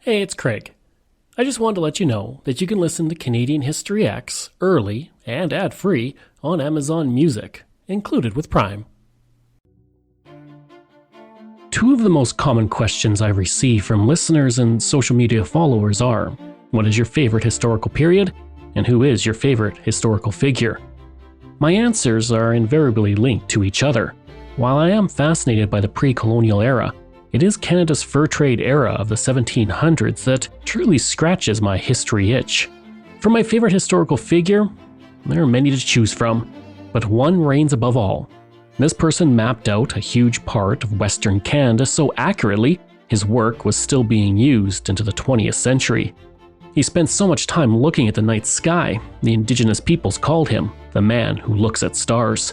Hey, it's Craig. I just wanted to let you know that you can listen to Canadian History X early and ad-free on Amazon Music, included with Prime. Two of the most common questions I receive from listeners and social media followers are, what is your favorite historical period, and who is your favorite historical figure? My answers are invariably linked to each other. While I am fascinated by the pre-colonial era, it is Canada's fur trade era of the 1700s that truly scratches my history itch. For my favorite historical figure, there are many to choose from, but one reigns above all. This person mapped out a huge part of Western Canada so accurately, his work was still being used into the 20th century. He spent so much time looking at the night sky, the Indigenous peoples called him the man who looks at stars.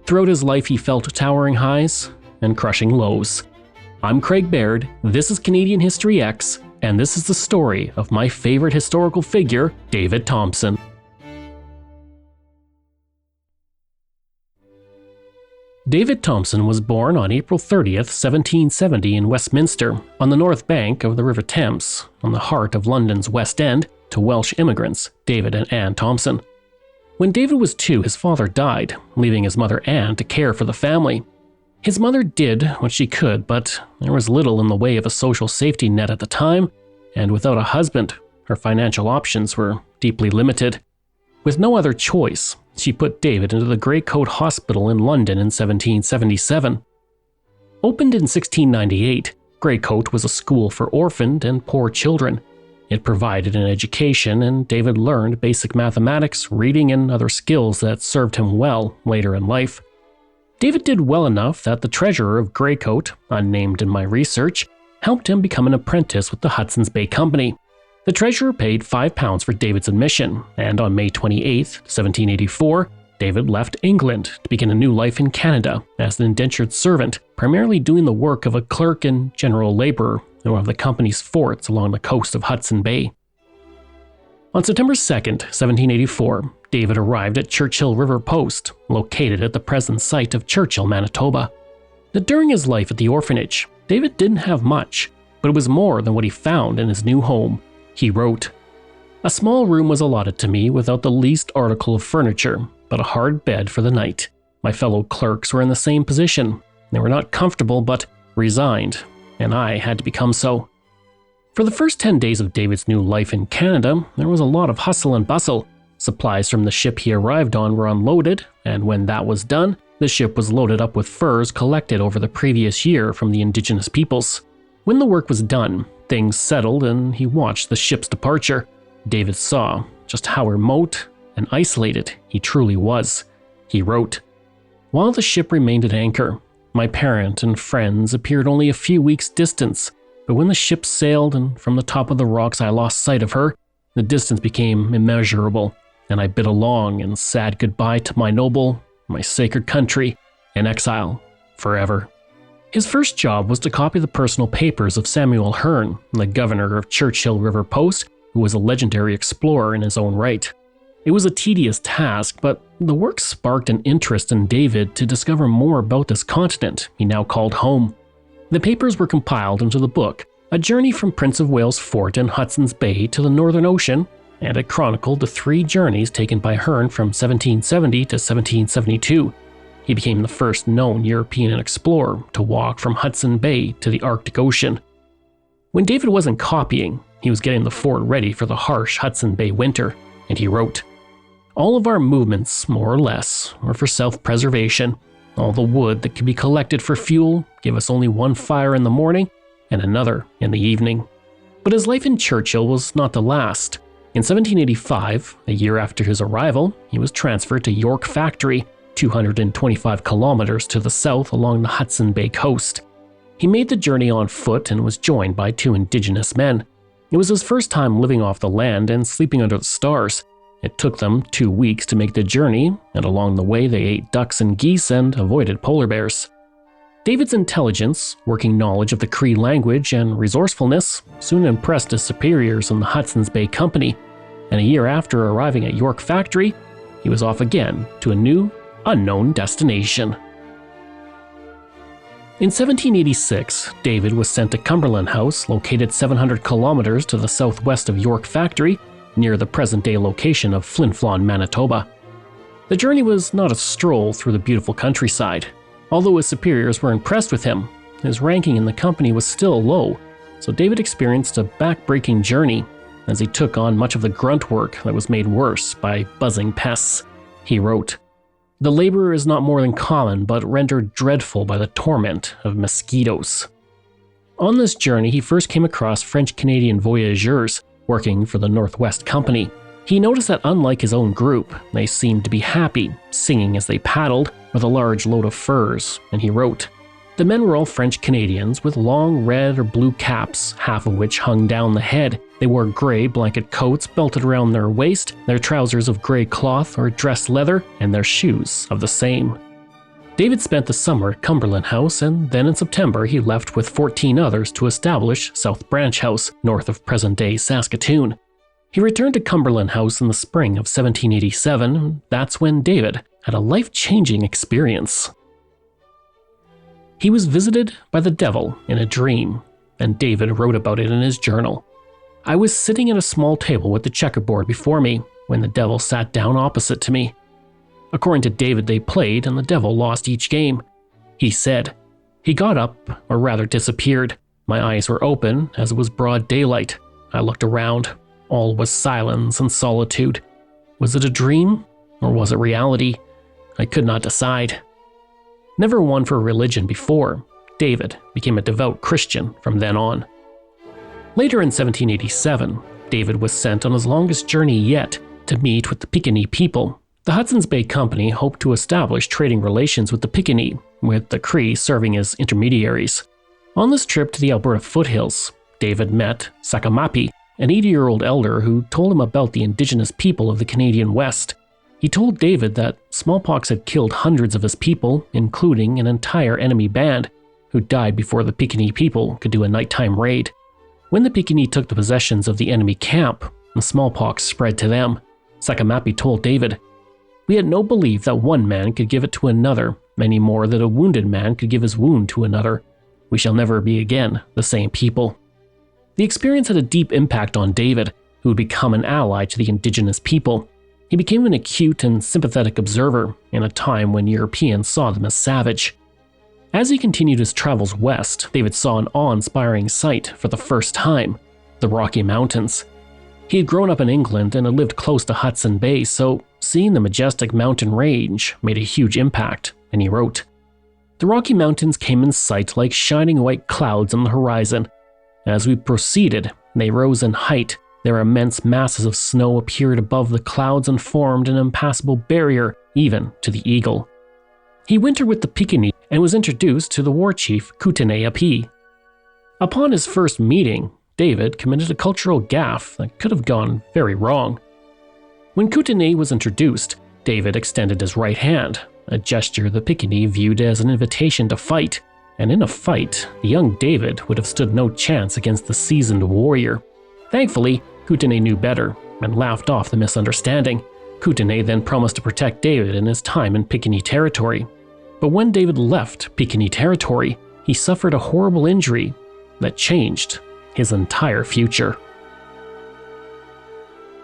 Throughout his life, he felt towering highs and crushing lows. I'm Craig Baird, this is Canadian History X, and this is the story of my favorite historical figure, David Thompson. David Thompson was born on April 30th, 1770 in Westminster, on the north bank of the River Thames, on the heart of London's West End, to Welsh immigrants, David and Anne Thompson. When David was 2, his father died, leaving his mother Anne to care for the family. His mother did what she could, but there was little in the way of a social safety net at the time, and without a husband, her financial options were deeply limited. With no other choice, she put David into the Greycoat Hospital in London in 1777. Opened in 1698, Greycoat was a school for orphaned and poor children. It provided an education, and David learned basic mathematics, reading, and other skills that served him well later in life. David did well enough that the treasurer of Greycoat, unnamed in my research, helped him become an apprentice with the Hudson's Bay Company. The treasurer paid £5 for David's admission, and on May 28, 1784, David left England to begin a new life in Canada as an indentured servant, primarily doing the work of a clerk and general laborer in one of the company's forts along the coast of Hudson Bay. On September 2, 1784, David arrived at Churchill River Post, located at the present site of Churchill, Manitoba. During his life at the orphanage, David didn't have much, but it was more than what he found in his new home. He wrote, "A small room was allotted to me without the least article of furniture, but a hard bed for the night. My fellow clerks were in the same position. They were not comfortable, but resigned, and I had to become so." For the first 10 days of David's new life in Canada, there was a lot of hustle and bustle. Supplies from the ship he arrived on were unloaded, and when that was done, the ship was loaded up with furs collected over the previous year from the Indigenous peoples. When the work was done, things settled and he watched the ship's departure. David saw just how remote and isolated he truly was. He wrote, "While the ship remained at anchor, my parent and friends appeared only a few weeks' distance, but when the ship sailed and from the top of the rocks I lost sight of her, the distance became immeasurable, and I bid a long and sad goodbye to my noble, my sacred country, in exile, forever." His first job was to copy the personal papers of Samuel Hearne, the governor of Churchill River Post, who was a legendary explorer in his own right. It was a tedious task, but the work sparked an interest in David to discover more about this continent he now called home. The papers were compiled into the book, A Journey from Prince of Wales Fort in Hudson's Bay to the Northern Ocean, and it chronicled the 3 journeys taken by Hearne from 1770 to 1772. He became the first known European explorer to walk from Hudson Bay to the Arctic Ocean. When David wasn't copying, he was getting the fort ready for the harsh Hudson Bay winter, and he wrote, "All of our movements, more or less, were for self-preservation. All the wood that could be collected for fuel gave us only one fire in the morning and another in the evening." But his life in Churchill was not to last. In 1785, a year after his arrival, he was transferred to York Factory, 225 kilometers to the south along the Hudson Bay coast. He made the journey on foot and was joined by 2 Indigenous men. It was his first time living off the land and sleeping under the stars. It took them 2 weeks to make the journey, and along the way they ate ducks and geese and avoided polar bears. David's intelligence, working knowledge of the Cree language, and resourcefulness soon impressed his superiors in the Hudson's Bay Company, and a year after arriving at York Factory, he was off again to a new, unknown destination. In 1786, David was sent to Cumberland House, located 700 kilometers to the southwest of York Factory, near the present-day location of Flin Flon, Manitoba. The journey was not a stroll through the beautiful countryside. Although his superiors were impressed with him, his ranking in the company was still low, so David experienced a back-breaking journey as he took on much of the grunt work that was made worse by buzzing pests. He wrote, "The labor is not more than common, but rendered dreadful by the torment of mosquitoes." On this journey, he first came across French-Canadian voyageurs working for the Northwest Company. He noticed that unlike his own group, they seemed to be happy, singing as they paddled with a large load of furs, and he wrote, "The men were all French-Canadians with long red or blue caps, half of which hung down the head. They wore gray blanket coats belted around their waist, their trousers of gray cloth or dressed leather, and their shoes of the same." David spent the summer at Cumberland House, and then in September he left with 14 others to establish South Branch House, north of present-day Saskatoon. He returned to Cumberland House in the spring of 1787, and that's when David had a life-changing experience. He was visited by the devil in a dream, and David wrote about it in his journal. "I was sitting at a small table with the checkerboard before me when the devil sat down opposite to me. According to David, they played and the devil lost each game. He said, he got up, or rather disappeared. My eyes were open as it was broad daylight. I looked around. All was silence and solitude. Was it a dream or was it reality? I could not decide." Never one for religion before, David became a devout Christian from then on. Later in 1787, David was sent on his longest journey yet to meet with the Piikani people. The Hudson's Bay Company hoped to establish trading relations with the Piikani, with the Cree serving as intermediaries. On this trip to the Alberta foothills, David met Sakamapi, an 80-year-old elder who told him about the indigenous people of the Canadian West. He told David that smallpox had killed hundreds of his people, including an entire enemy band, who died before the Piikani people could do a nighttime raid. When the Piikani took the possessions of the enemy camp, the smallpox spread to them. Sakamapi told David, "We had no belief that one man could give it to another, any more than a wounded man could give his wound to another. We shall never be again the same people." The experience had a deep impact on David, who would become an ally to the indigenous people. He became an acute and sympathetic observer in a time when Europeans saw them as savage. As he continued his travels west, David saw an awe-inspiring sight for the first time: the Rocky Mountains. He had grown up in England and had lived close to Hudson Bay, so seeing the majestic mountain range made a huge impact, and he wrote, "The Rocky Mountains came in sight like shining white clouds on the horizon. As we proceeded, they rose in height. Their immense masses of snow appeared above the clouds and formed an impassable barrier even to the eagle." He wintered with the Piikani and was introduced to the war chief Kootenai. Upon his first meeting, David committed a cultural gaffe that could have gone very wrong. When Kootenai was introduced, David extended his right hand, a gesture the Piikani viewed as an invitation to fight, and in a fight, the young David would have stood no chance against the seasoned warrior. Thankfully, Kootenai knew better and laughed off the misunderstanding. Kootenai then promised to protect David in his time in Piikani territory. But when David left Piikani territory, he suffered a horrible injury that changed his entire future.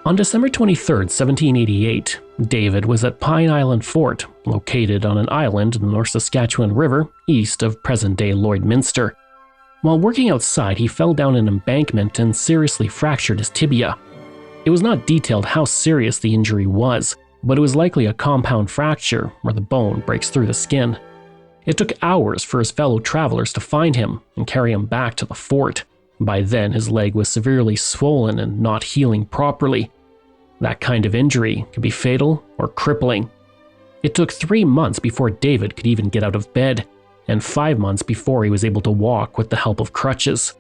On December 23, 1788, David was at Pine Island Fort, located on an island in the North Saskatchewan River, east of present-day Lloydminster. While working outside, he fell down an embankment and seriously fractured his tibia. It was not detailed how serious the injury was, but it was likely a compound fracture where the bone breaks through the skin. It took hours for his fellow travelers to find him and carry him back to the fort. By then, his leg was severely swollen and not healing properly. That kind of injury could be fatal or crippling. It took 3 months before David could even get out of bed, and 5 months before he was able to walk with the help of crutches.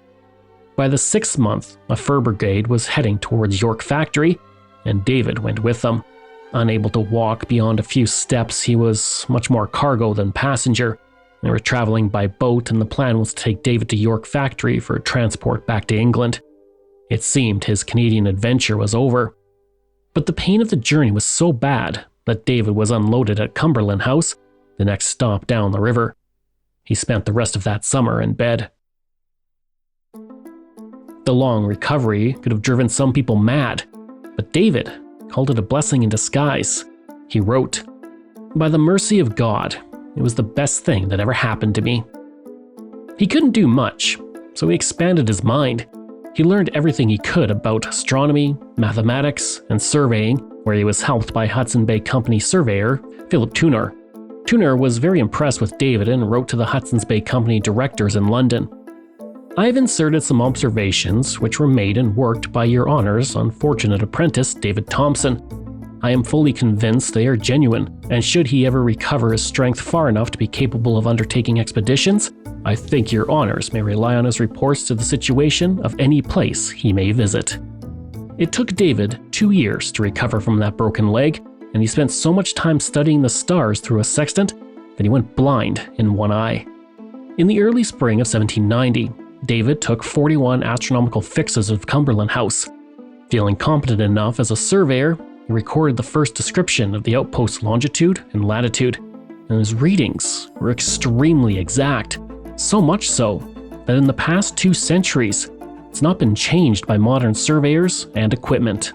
By the 6th month, a fur brigade was heading towards York Factory, and David went with them. Unable to walk beyond a few steps, he was much more cargo than passenger. They were traveling by boat, and the plan was to take David to York Factory for transport back to England. It seemed his Canadian adventure was over. But the pain of the journey was so bad that David was unloaded at Cumberland House, the next stop down the river. He spent the rest of that summer in bed. The long recovery could have driven some people mad, but David called it a blessing in disguise. He wrote, "By the mercy of God, it was the best thing that ever happened to me." He couldn't do much, so he expanded his mind. He learned everything he could about astronomy, mathematics, and surveying, where he was helped by Hudson Bay Company surveyor Philip Tuner. Tuner was very impressed with David and wrote to the Hudson's Bay Company directors in London. "I've inserted some observations which were made and worked by your honour's unfortunate apprentice, David Thompson. I am fully convinced they are genuine, and should he ever recover his strength far enough to be capable of undertaking expeditions, I think your honours may rely on his reports to the situation of any place he may visit." It took David 2 years to recover from that broken leg, and he spent so much time studying the stars through a sextant that he went blind in one eye. In the early spring of 1790, David took 41 astronomical fixes of Cumberland House. Feeling competent enough as a surveyor, he recorded the first description of the outpost's longitude and latitude, and his readings were extremely exact, so much so that in the past 2 centuries, it's not been changed by modern surveyors and equipment.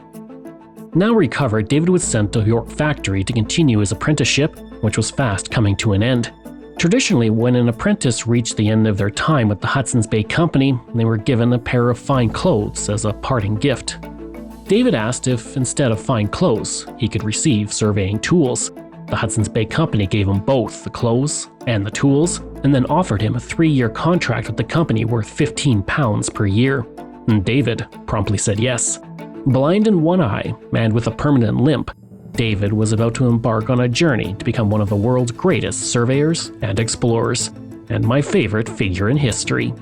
Now recovered, David was sent to York Factory to continue his apprenticeship, which was fast coming to an end. Traditionally, when an apprentice reached the end of their time with the Hudson's Bay Company, they were given a pair of fine clothes as a parting gift. David asked if, instead of fine clothes, he could receive surveying tools. The Hudson's Bay Company gave him both the clothes and the tools, and then offered him a 3-year contract with the company worth £15 per year. And David promptly said yes. Blind in one eye and with a permanent limp, David was about to embark on a journey to become one of the world's greatest surveyors and explorers, and my favorite figure in history.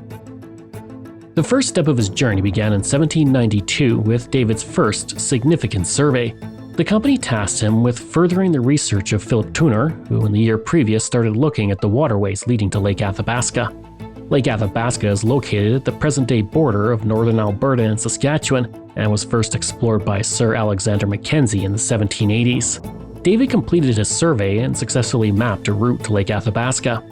The first step of his journey began in 1792 with David's first significant survey. The company tasked him with furthering the research of Philip Tuner, who in the year previous started looking at the waterways leading to Lake Athabasca. Lake Athabasca is located at the present-day border of northern Alberta and Saskatchewan, and was first explored by Sir Alexander Mackenzie in the 1780s. David completed his survey and successfully mapped a route to Lake Athabasca.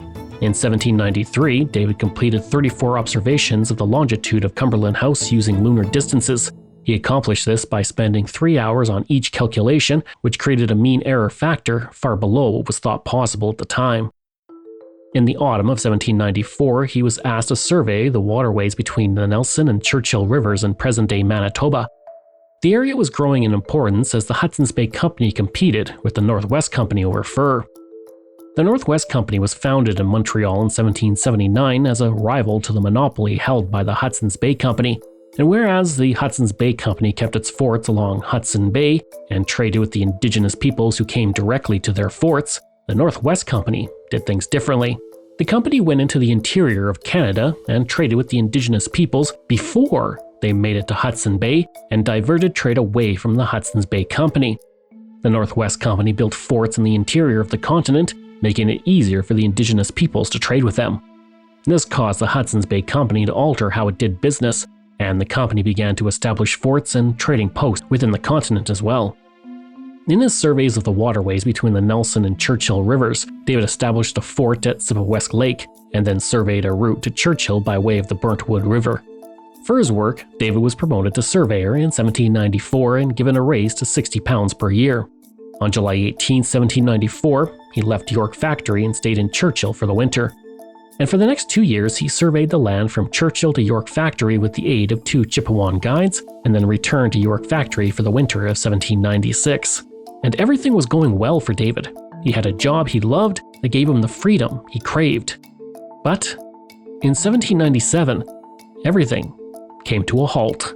In 1793, David completed 34 observations of the longitude of Cumberland House using lunar distances. He accomplished this by spending 3 hours on each calculation, which created a mean error factor far below what was thought possible at the time. In the autumn of 1794, he was asked to survey the waterways between the Nelson and Churchill rivers in present-day Manitoba. The area was growing in importance as the Hudson's Bay Company competed with the Northwest Company over fur. The Northwest Company was founded in Montreal in 1779 as a rival to the monopoly held by the Hudson's Bay Company, and whereas the Hudson's Bay Company kept its forts along Hudson Bay and traded with the indigenous peoples who came directly to their forts, the Northwest Company did things differently. The company went into the interior of Canada and traded with the indigenous peoples before they made it to Hudson Bay and diverted trade away from the Hudson's Bay Company. The Northwest Company built forts in the interior of the continent, making it easier for the indigenous peoples to trade with them. This caused the Hudson's Bay Company to alter how it did business, and the company began to establish forts and trading posts within the continent as well. In his surveys of the waterways between the Nelson and Churchill rivers, David established a fort at Sipawest Lake, and then surveyed a route to Churchill by way of the Burntwood River. For his work, David was promoted to surveyor in 1794 and given a raise to £60 per year. On July 18, 1794, he left York Factory and stayed in Churchill for the winter. And for the next 2 years, he surveyed the land from Churchill to York Factory with the aid of 2 Chippewan guides, and then returned to York Factory for the winter of 1796. And everything was going well for David. He had a job he loved that gave him the freedom he craved. But in 1797, everything came to a halt.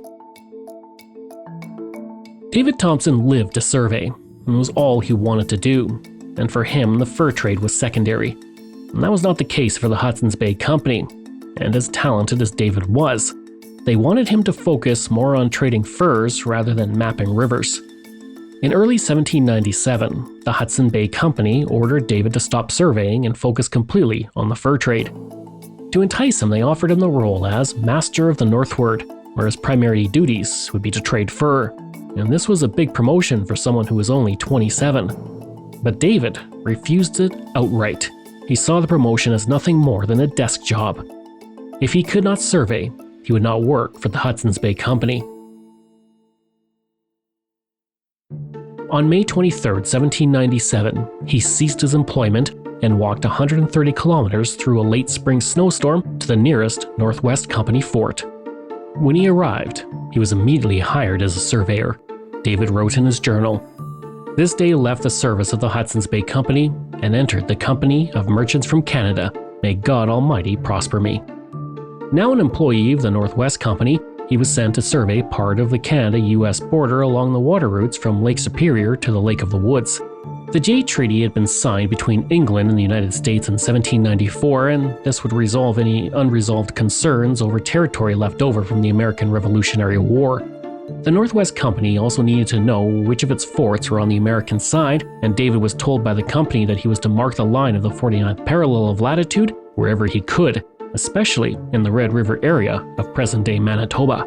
David Thompson lived to survey, and it was all he wanted to do, and for him the fur trade was secondary. And that was not the case for the Hudson's Bay Company, and as talented as David was, they wanted him to focus more on trading furs rather than mapping rivers. In early 1797, the Hudson Bay Company ordered David to stop surveying and focus completely on the fur trade. To entice him, they offered him the role as Master of the Northward, where his primary duties would be to trade fur, and this was a big promotion for someone who was only 27. But David refused it outright. he saw the promotion as nothing more than a desk job. If he could not survey, he would not work for the Hudson's Bay Company. On May 23, 1797, he ceased his employment and walked 130 kilometers through a late spring snowstorm to the nearest Northwest Company fort. When he arrived, he was immediately hired as a surveyor. David wrote in his journal, "This day left the service of the Hudson's Bay Company and entered the Company of Merchants from Canada. May God Almighty prosper me." Now an employee of the Northwest Company, he was sent to survey part of the Canada-US border along the water routes from Lake Superior to the Lake of the Woods. The Jay Treaty had been signed between England and the United States in 1794, and this would resolve any unresolved concerns over territory left over from the American Revolutionary War. The Northwest Company also needed to know which of its forts were on the American side, and David was told by the company that he was to mark the line of the 49th parallel of latitude wherever he could, especially in the Red River area of present-day Manitoba.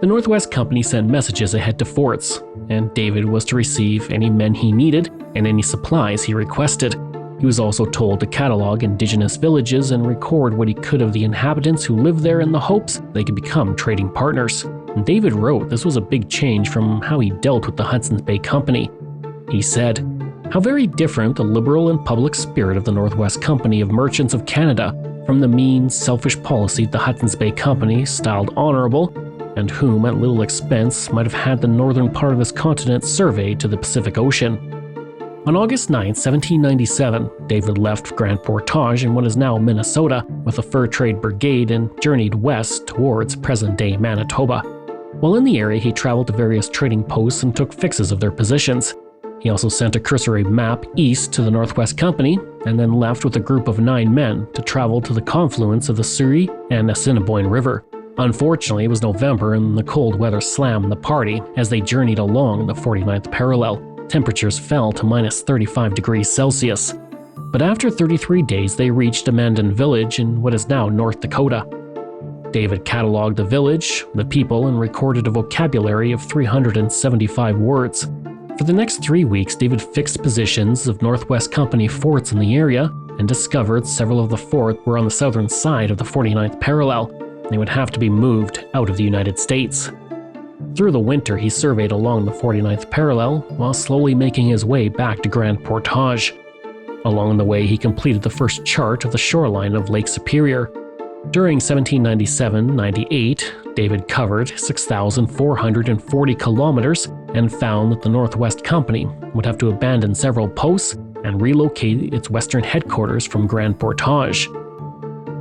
The Northwest Company sent messages ahead to forts, and David was to receive any men he needed and any supplies he requested. He was also told to catalog indigenous villages and record what he could of the inhabitants who lived there in the hopes they could become trading partners. And David wrote this was a big change from how he dealt with the Hudson's Bay Company. He said, "How very different the liberal and public spirit of the Northwest Company of Merchants of Canada from the mean, selfish policy the Hudson's Bay Company styled honorable, and whom at little expense might have had the northern part of this continent surveyed to the Pacific Ocean." On August 9, 1797, David left Grand Portage in what is now Minnesota with a fur trade brigade and journeyed west towards present-day Manitoba. While in the area, he traveled to various trading posts and took fixes of their positions. He also sent a cursory map east to the Northwest Company, and then left with a group of 9 men to travel to the confluence of the Surrey and Assiniboine River. Unfortunately, it was November and the cold weather slammed the party as they journeyed along the 49th parallel. Temperatures fell to minus 35 degrees Celsius. But after 33 days, they reached a Mandan village in what is now North Dakota. David cataloged the village, the people, and recorded a vocabulary of 375 words. For the next 3 weeks, David fixed positions of Northwest Company forts in the area and discovered several of the forts were on the southern side of the 49th parallel. They would have to be moved out of the United States. Through the winter, he surveyed along the 49th parallel while slowly making his way back to Grand Portage. Along the way, he completed the first chart of the shoreline of Lake Superior. During 1797-98, David covered 6,440 kilometers and found that the Northwest Company would have to abandon several posts and relocate its western headquarters from Grand Portage.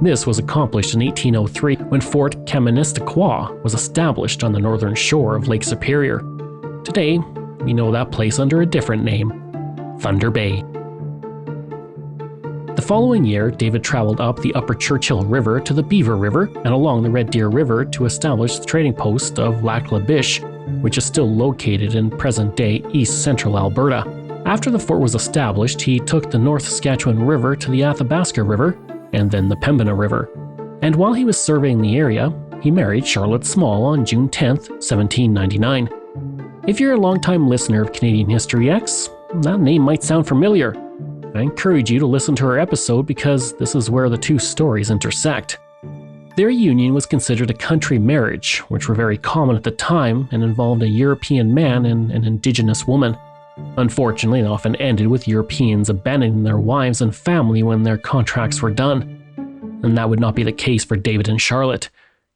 This was accomplished in 1803 when Fort Kaministiquia was established on the northern shore of Lake Superior. Today, we know that place under a different name, Thunder Bay. The following year, David traveled up the Upper Churchill River to the Beaver River and along the Red Deer River to establish the trading post of Lac La Biche, which is still located in present-day east central Alberta. After the fort was established, he took the North Saskatchewan River to the Athabasca River and then the Pembina River. And while he was surveying the area, he married Charlotte Small on June 10, 1799. If you're a longtime listener of Canadian History X, that name might sound familiar. I encourage you to listen to her episode because this is where the two stories intersect. Their union was considered a country marriage, which were very common at the time and involved a European man and an Indigenous woman. Unfortunately, it often ended with Europeans abandoning their wives and family when their contracts were done. And that would not be the case for David and Charlotte,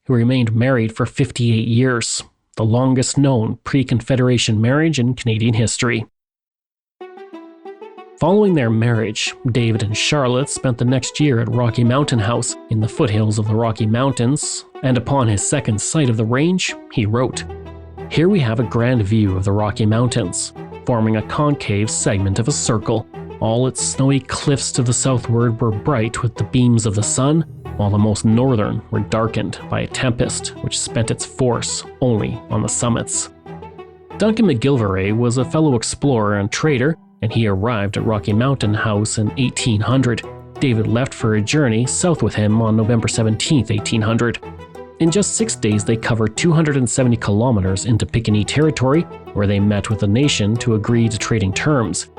who remained married for 58 years, the longest known pre-Confederation marriage in Canadian history. Following their marriage, David and Charlotte spent the next year at Rocky Mountain House in the foothills of the Rocky Mountains, and upon his second sight of the range, he wrote, "Here we have a grand view of the Rocky Mountains, forming a concave segment of a circle. All its snowy cliffs to the southward were bright with the beams of the sun, while the most northern were darkened by a tempest which spent its force only on the summits." Duncan McGilvray was a fellow explorer and trader, and he arrived at Rocky Mountain House in 1800. David left for a journey south with him on November 17, 1800. In just 6 days, they covered 270 kilometers into Piikani territory, where they met with the nation to agree to trading terms.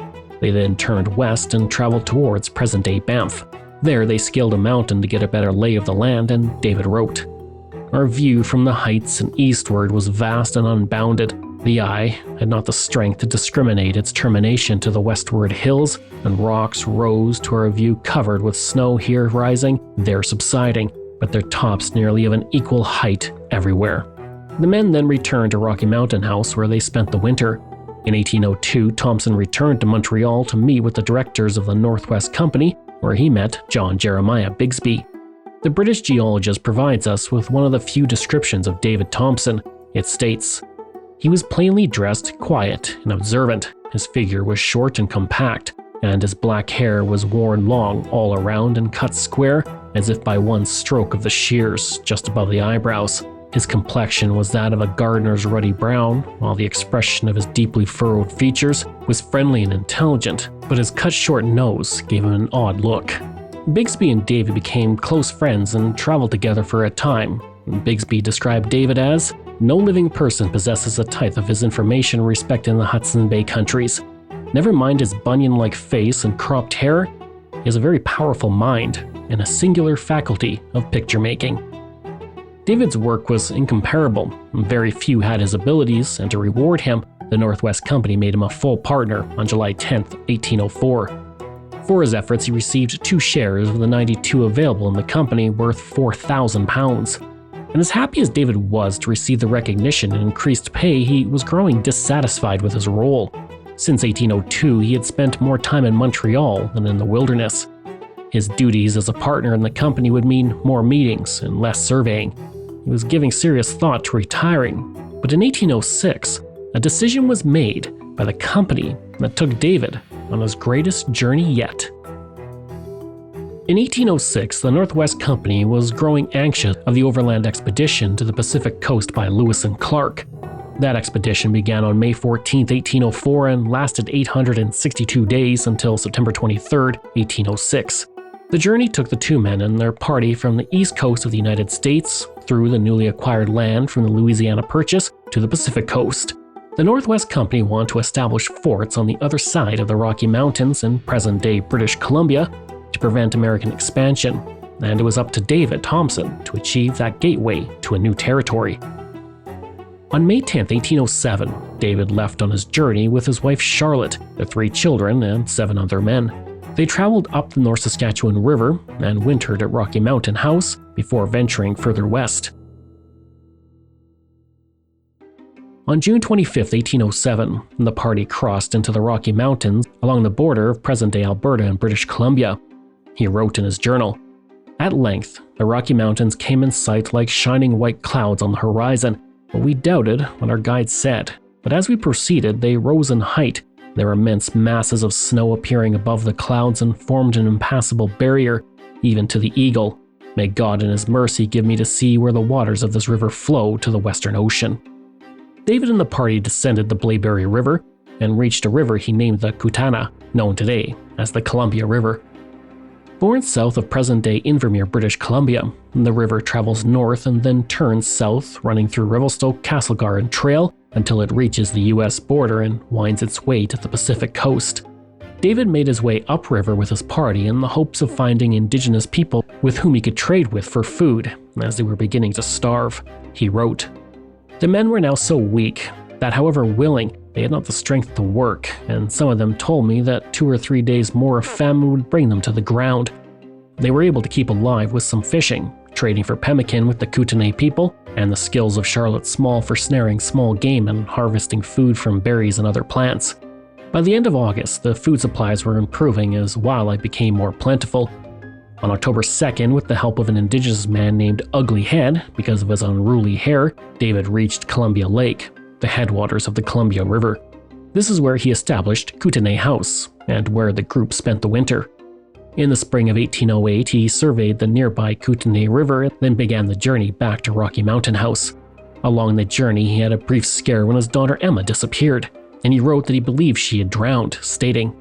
They then turned west and traveled towards present-day Banff. There, they scaled a mountain to get a better lay of the land, and David wrote, "Our view from the heights and eastward was vast and unbounded. The eye had not the strength to discriminate its termination to the westward hills, and rocks rose to our view covered with snow, here rising, there subsiding, but their tops nearly of an equal height everywhere." The men then returned to Rocky Mountain House, where they spent the winter. In 1802, Thompson returned to Montreal to meet with the directors of the Northwest Company, where he met John Jeremiah Bigsby. The British geologist provides us with one of the few descriptions of David Thompson. It states, "He was plainly dressed, quiet, and observant. His figure was short and compact, and his black hair was worn long all around and cut square, as if by one stroke of the shears, just above the eyebrows. His complexion was that of a gardener's ruddy brown, while the expression of his deeply furrowed features was friendly and intelligent, but his cut short nose gave him an odd look." Bigsby and David became close friends and traveled together for a time. Bigsby described David as, "No living person possesses a tithe of his information respecting the Hudson Bay countries. Never mind his bunion-like face and cropped hair, he has a very powerful mind and a singular faculty of picture-making." David's work was incomparable, and very few had his abilities, and to reward him, the Northwest Company made him a full partner on July 10, 1804. For his efforts, he received 2 shares of the 92 available in the company, worth £4,000. And as happy as David was to receive the recognition and increased pay, he was growing dissatisfied with his role. Since 1802, he had spent more time in Montreal than in the wilderness. His duties as a partner in the company would mean more meetings and less surveying. He was giving serious thought to retiring, but in 1806, a decision was made by the company that took David on his greatest journey yet. In 1806, the Northwest Company was growing anxious of the overland expedition to the Pacific coast by Lewis and Clark. That expedition began on May 14, 1804 and lasted 862 days until September 23, 1806. The journey took the 2 men and their party from the east coast of the United States through the newly acquired land from the Louisiana Purchase to the Pacific coast. The Northwest Company wanted to establish forts on the other side of the Rocky Mountains in present-day British Columbia to prevent American expansion, and it was up to David Thompson to achieve that gateway to a new territory. On May 10, 1807, David left on his journey with his wife Charlotte, their 3 children, and 7 other men. They traveled up the North Saskatchewan River and wintered at Rocky Mountain House before venturing further west. On June 25, 1807, the party crossed into the Rocky Mountains along the border of present-day Alberta and British Columbia. He wrote in his journal, "At length, the Rocky Mountains came in sight like shining white clouds on the horizon, but we doubted what our guide said. But as we proceeded, they rose in height. There were immense masses of snow appearing above the clouds and formed an impassable barrier, even to the eagle. May God in his mercy give me to see where the waters of this river flow to the Western Ocean." David and the party descended the Blaeberry River and reached a river he named the Kootenai, known today as the Columbia River. Born south of present-day Invermere, British Columbia, the river travels north and then turns south, running through Revelstoke-Castlegar Trail until it reaches the U.S. border and winds its way to the Pacific coast. David made his way upriver with his party in the hopes of finding indigenous people with whom he could trade with for food, as they were beginning to starve. He wrote, "The men were now so weak that, however willing, they had not the strength to work, and some of them told me that 2 or 3 days more of famine would bring them to the ground. They were able to keep alive with some fishing, trading for pemmican with the Kootenai people, and the skills of Charlotte Small for snaring small game and harvesting food from berries and other plants. By the end of August, the food supplies were improving as wildlife became more plentiful. On October 2nd, with the help of an indigenous man named Ugly Head, because of his unruly hair, David reached Columbia Lake, the headwaters of the Columbia River. This is where he established Kootenai House, and where the group spent the winter. In the spring of 1808, he surveyed the nearby Kootenai River and then began the journey back to Rocky Mountain House. Along the journey, he had a brief scare when his daughter Emma disappeared, and he wrote that he believed she had drowned, stating,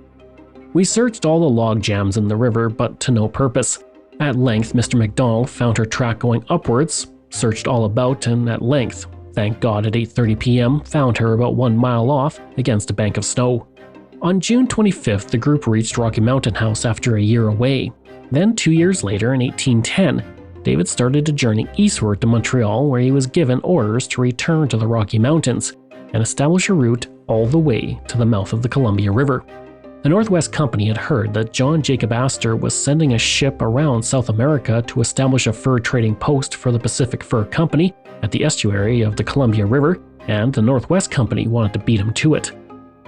"We searched all the log jams in the river, but to no purpose. At length, Mr. MacDonald found her track going upwards, searched all about, and at length, thank God, at 8:30 p.m., found her about 1 mile off against a bank of snow." On June 25th, the group reached Rocky Mountain House after a year away. Then 2 years later, in 1810, David started to journey eastward to Montreal, where he was given orders to return to the Rocky Mountains and establish a route all the way to the mouth of the Columbia River. The Northwest Company had heard that John Jacob Astor was sending a ship around South America to establish a fur trading post for the Pacific Fur Company at the estuary of the Columbia River, and the Northwest Company wanted to beat him to it.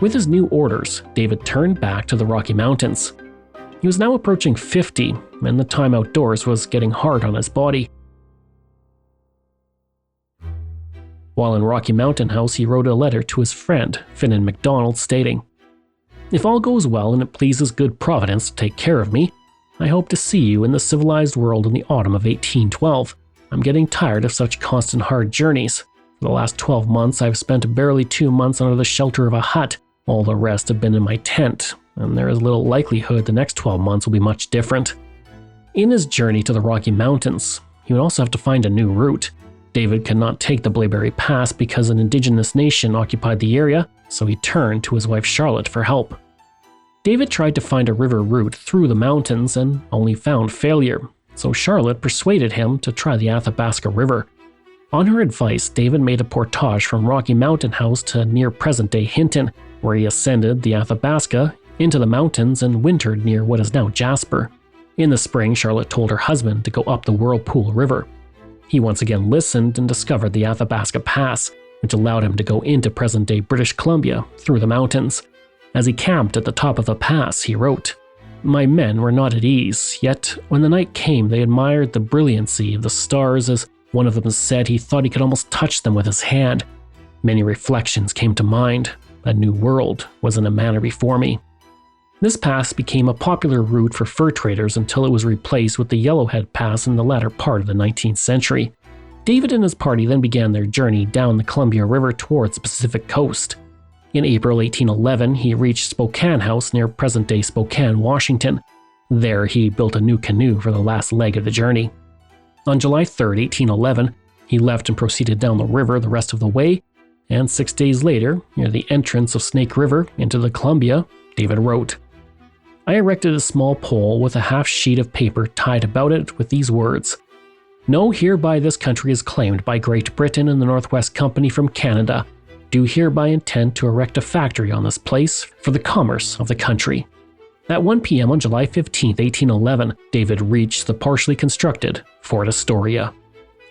With his new orders, David turned back to the Rocky Mountains. He was now approaching 50, and the time outdoors was getting hard on his body. While in Rocky Mountain House, he wrote a letter to his friend, Finan MacDonald, stating, "If all goes well and it pleases good Providence to take care of me, I hope to see you in the civilized world in the autumn of 1812. I'm getting tired of such constant hard journeys. For the last 12 months, I've spent barely 2 months under the shelter of a hut. All the rest have been in my tent, and there is little likelihood the next 12 months will be much different." In his journey to the Rocky Mountains, he would also have to find a new route. David could not take the Blaeberry Pass because an indigenous nation occupied the area, so he turned to his wife Charlotte for help. David tried to find a river route through the mountains and only found failure, so Charlotte persuaded him to try the Athabasca River. On her advice, David made a portage from Rocky Mountain House to near present-day Hinton, where he ascended the Athabasca into the mountains and wintered near what is now Jasper. In the spring, Charlotte told her husband to go up the Whirlpool River. He once again listened and discovered the Athabasca Pass, which allowed him to go into present-day British Columbia through the mountains. As he camped at the top of the pass, he wrote, "My men were not at ease, yet when the night came they admired the brilliancy of the stars, as one of them said he thought he could almost touch them with his hand. Many reflections came to mind. A new world was in a manner before me." This pass became a popular route for fur traders until it was replaced with the Yellowhead Pass in the latter part of the 19th century. David and his party then began their journey down the Columbia River towards the Pacific coast. In April 1811, he reached Spokane House near present-day Spokane, Washington. There, he built a new canoe for the last leg of the journey. On July 3, 1811, he left and proceeded down the river the rest of the way, and 6 days later, near the entrance of Snake River into the Columbia, David wrote, "I erected a small pole with a half sheet of paper tied about it with these words, 'Know hereby this country is claimed by Great Britain and the Northwest Company from Canada. Do hereby intend to erect a factory on this place for the commerce of the country.'" At 1 p.m. on July 15, 1811, David reached the partially constructed Fort Astoria.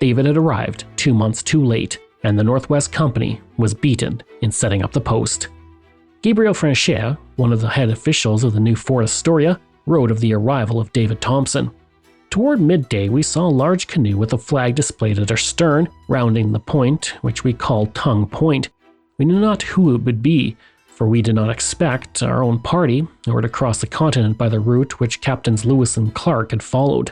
David had arrived 2 months too late, and the Northwest Company was beaten in setting up the post. Gabriel Franchet, one of the head officials of the new Fort Astoria, wrote of the arrival of David Thompson. "Toward midday, we saw a large canoe with a flag displayed at our stern, rounding the point, which we called Tongue Point. We knew not who it would be, for we did not expect our own party, nor to cross the continent by the route which Captains Lewis and Clark had followed."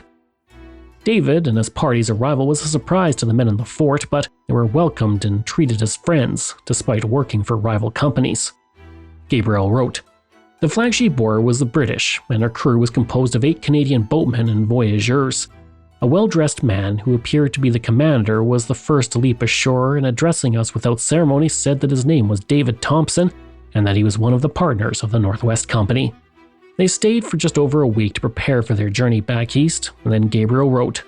David and his party's arrival was a surprise to the men in the fort, but they were welcomed and treated as friends, despite working for rival companies. Gabriel wrote, "The flag she bore was the British, and her crew was composed of 8 Canadian boatmen and voyageurs. A well-dressed man, who appeared to be the commander, was the first to leap ashore, and addressing us without ceremony said that his name was David Thompson, and that he was one of the partners of the Northwest Company." They stayed for just over a week to prepare for their journey back east, and then Gabriel wrote,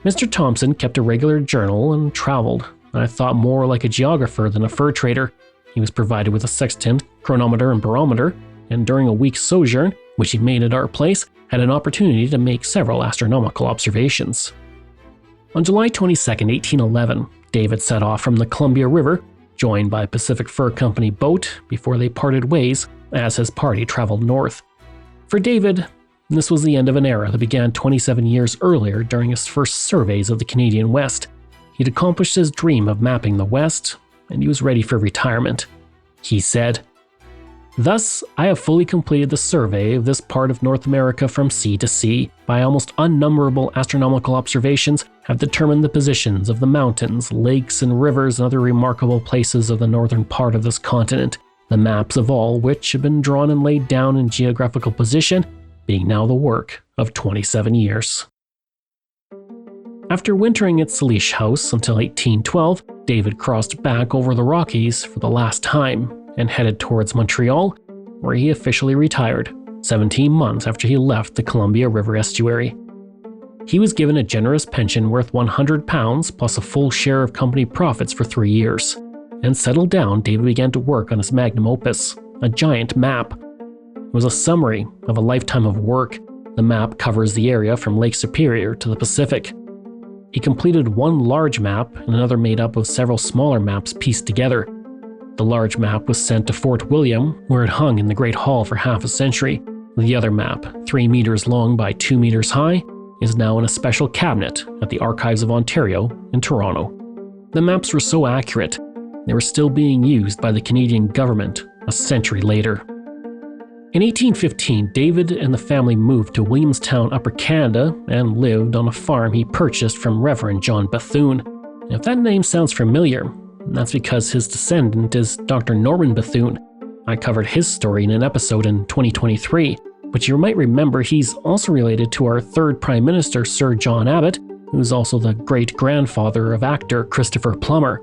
"Mr. Thompson kept a regular journal and traveled. I thought more like a geographer than a fur trader. He was provided with a sextant, chronometer, and barometer, and during a week's sojourn, which he made at our place, had an opportunity to make several astronomical observations." On July 22, 1811, David set off from the Columbia River, joined by a Pacific Fur Company boat, before they parted ways as his party traveled north. For David, this was the end of an era that began 27 years earlier during his first surveys of the Canadian West. He'd accomplished his dream of mapping the West, and he was ready for retirement. He said, "Thus, I have fully completed the survey of this part of North America from sea to sea. By almost unnumberable astronomical observations, have determined the positions of the mountains, lakes, and rivers and other remarkable places of the northern part of this continent, the maps of all which have been drawn and laid down in geographical position, being now the work of 27 years. After wintering at Salish House until 1812, David crossed back over the Rockies for the last time and headed towards Montreal, where he officially retired 17 months after he left the Columbia River estuary. He was given a generous pension worth £100 plus a full share of company profits for 3 years. And settled down, David began to work on his magnum opus, a giant map. It was a summary of a lifetime of work. The map covers the area from Lake Superior to the Pacific. He completed one large map and another made up of several smaller maps pieced together. The large map was sent to Fort William, where it hung in the Great Hall for half a century. The other map, 3 meters long by 2 meters high, is now in a special cabinet at the Archives of Ontario in Toronto. The maps were so accurate, they were still being used by the Canadian government a century later. In 1815, David and the family moved to Williamstown, Upper Canada, and lived on a farm he purchased from Reverend John Bethune. And if that name sounds familiar, that's because his descendant is Dr. Norman Bethune. I covered his story in an episode in 2023, but you might remember he's also related to our third Prime Minister, Sir John Abbott, who's also the great-grandfather of actor Christopher Plummer.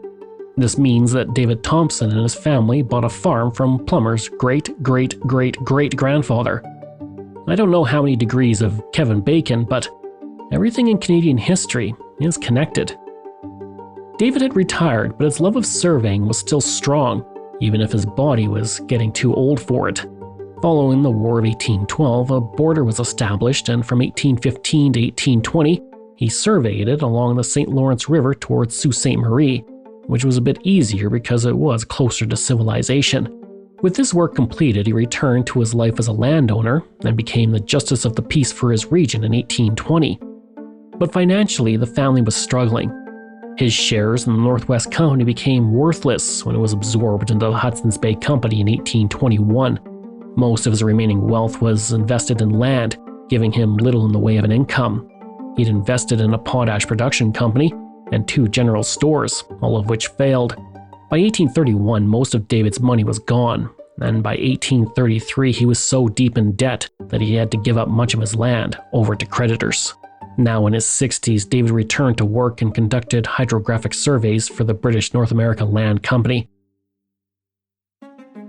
This means that David Thompson and his family bought a farm from Plummer's great-great-great-great-grandfather. I don't know how many degrees of Kevin Bacon, but everything in Canadian history is connected. David had retired, but his love of surveying was still strong, even if his body was getting too old for it. Following the War of 1812, a border was established, and from 1815 to 1820, he surveyed it along the St. Lawrence River towards Sault Ste. Marie, which was a bit easier because it was closer to civilization. With this work completed, he returned to his life as a landowner and became the Justice of the Peace for his region in 1820. But financially, the family was struggling. His shares in the Northwest Company became worthless when it was absorbed into the Hudson's Bay Company in 1821. Most of his remaining wealth was invested in land, giving him little in the way of an income. He'd invested in a potash production company and 2 general stores, all of which failed. By 1831, most of David's money was gone, and by 1833 he was so deep in debt that he had to give up much of his land over to creditors. Now in his 60s, David returned to work and conducted hydrographic surveys for the British North America Land Company.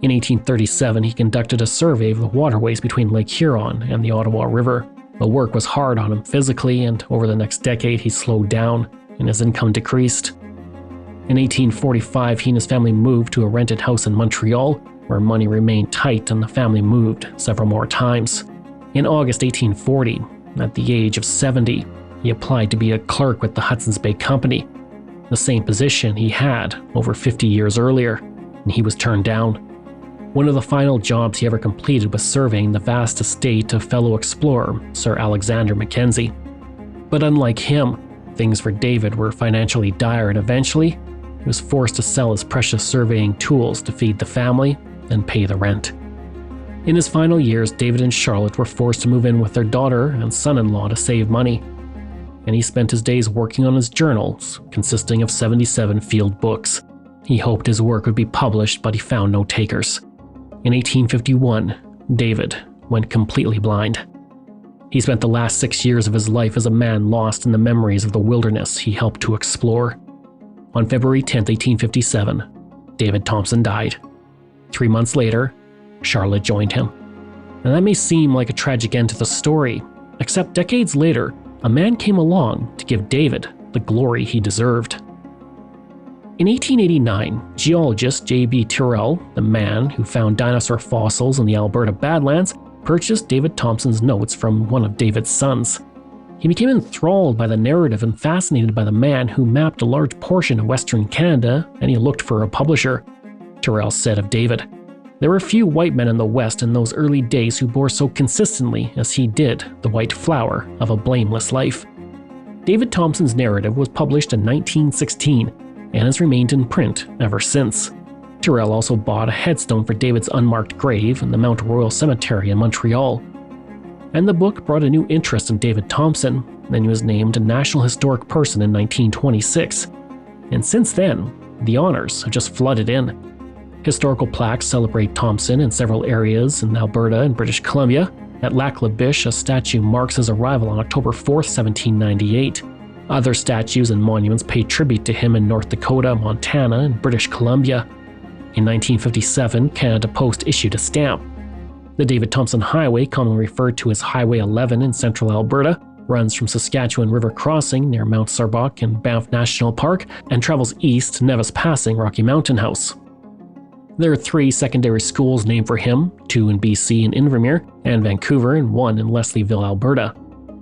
In 1837, he conducted a survey of the waterways between Lake Huron and the Ottawa River. The work was hard on him physically, and over the next decade he slowed down and his income decreased. In 1845, he and his family moved to a rented house in Montreal, where money remained tight and the family moved several more times. In August 1840, at the age of 70, he applied to be a clerk with the Hudson's Bay Company, the same position he had over 50 years earlier, and he was turned down. One of the final jobs he ever completed was surveying the vast estate of fellow explorer Sir Alexander Mackenzie. But unlike him, things for David were financially dire, and eventually, he was forced to sell his precious surveying tools to feed the family and pay the rent. In his final years, David and Charlotte were forced to move in with their daughter and son-in-law to save money, and he spent his days working on his journals, consisting of 77 field books. He hoped his work would be published, but he found no takers. In 1851, David went completely blind. He spent the last 6 years of his life as a man lost in the memories of the wilderness he helped to explore. On February 10, 1857, David Thompson died. 3 months later, Charlotte joined him. And that may seem like a tragic end to the story, except decades later, a man came along to give David the glory he deserved. In 1889, geologist J.B. Tyrrell, the man who found dinosaur fossils in the Alberta Badlands, purchased David Thompson's notes from one of David's sons. He became enthralled by the narrative and fascinated by the man who mapped a large portion of Western Canada, and he looked for a publisher. Tyrrell said of David, "There were few white men in the West in those early days who bore so consistently as he did the white flower of a blameless life." David Thompson's narrative was published in 1916 and has remained in print ever since. Tyrrell also bought a headstone for David's unmarked grave in the Mount Royal Cemetery in Montreal. And the book brought a new interest in David Thompson, and he was named a National Historic Person in 1926. And since then, the honors have just flooded in. Historical plaques celebrate Thompson in several areas in Alberta and British Columbia. At Lac La Biche, a statue marks his arrival on October 4, 1798. Other statues and monuments pay tribute to him in North Dakota, Montana, and British Columbia. In 1957, Canada Post issued a stamp. The David Thompson Highway, commonly referred to as Highway 11 in central Alberta, runs from Saskatchewan River Crossing near Mount Sarbuck and Banff National Park and travels east to Nevis Passing Rocky Mountain House. There are 3 secondary schools named for him, 2 in BC and Invermere, and Vancouver, and 1 in Leslieville, Alberta.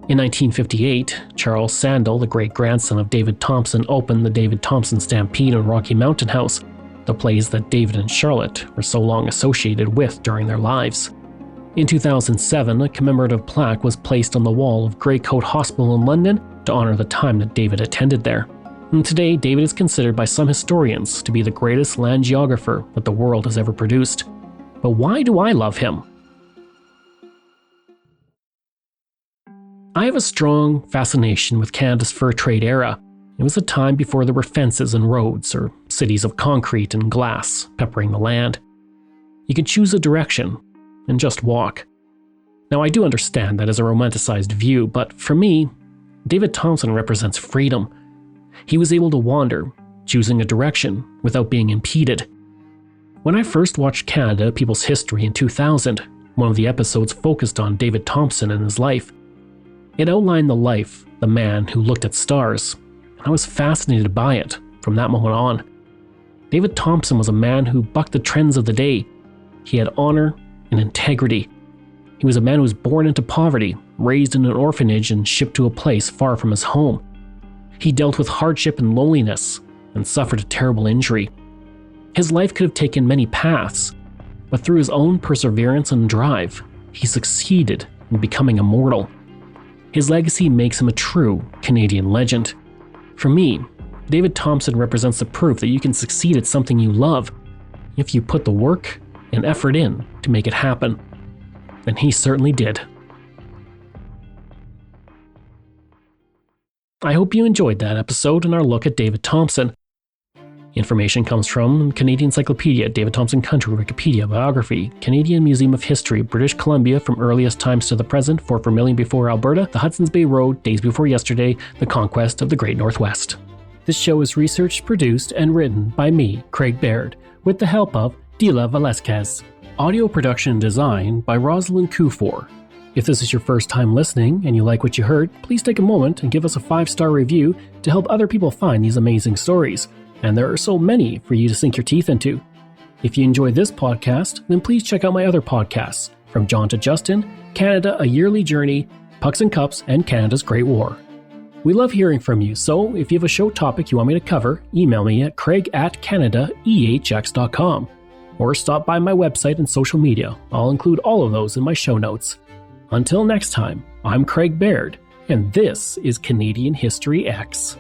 In 1958, Charles Sandel, the great-grandson of David Thompson, opened the David Thompson Stampede in Rocky Mountain House, the place that David and Charlotte were so long associated with during their lives. In 2007, a commemorative plaque was placed on the wall of Greycoat Hospital in London to honor the time that David attended there. And today, David is considered by some historians to be the greatest land geographer that the world has ever produced. But why do I love him? I have a strong fascination with Canada's fur trade era. It was a time before there were fences and roads, or cities of concrete and glass peppering the land. You could choose a direction and just walk. Now, I do understand that as a romanticized view, but for me, David Thompson represents freedom. He was able to wander, choosing a direction without being impeded. When I first watched Canada, People's History in 2000, one of the episodes focused on David Thompson and his life. It outlined the life, the man who looked at stars, and I was fascinated by it from that moment on. David Thompson was a man who bucked the trends of the day. He had honor and integrity. He was a man who was born into poverty, raised in an orphanage, and shipped to a place far from his home. He dealt with hardship and loneliness, and suffered a terrible injury. His life could have taken many paths, but through his own perseverance and drive, he succeeded in becoming immortal. His legacy makes him a true Canadian legend. For me, David Thompson represents the proof that you can succeed at something you love if you put the work and effort in to make it happen. And he certainly did. I hope you enjoyed that episode and our look at David Thompson. Information comes from Canadian Encyclopedia, David Thompson Country, Wikipedia, Biography, Canadian Museum of History, British Columbia from earliest times to the present, Fort Vermilion before Alberta, the Hudson's Bay Road, days before yesterday, the conquest of the Great Northwest. This show is researched, produced, and written by me, Craig Baird, with the help of Dila Velasquez. Audio production and design by Rosalind Kufor. If this is your first time listening and you like what you heard, please take a moment and give us a 5-star review to help other people find these amazing stories. And there are so many for you to sink your teeth into. If you enjoy this podcast, then please check out my other podcasts, From John to Justin, Canada, A Yearly Journey, Pucks and Cups, and Canada's Great War. We love hearing from you, so if you have a show topic you want me to cover, email me at craig@canadaehx.com. Or stop by my website and social media. I'll include all of those in my show notes. Until next time, I'm Craig Baird, and this is Canadian History X.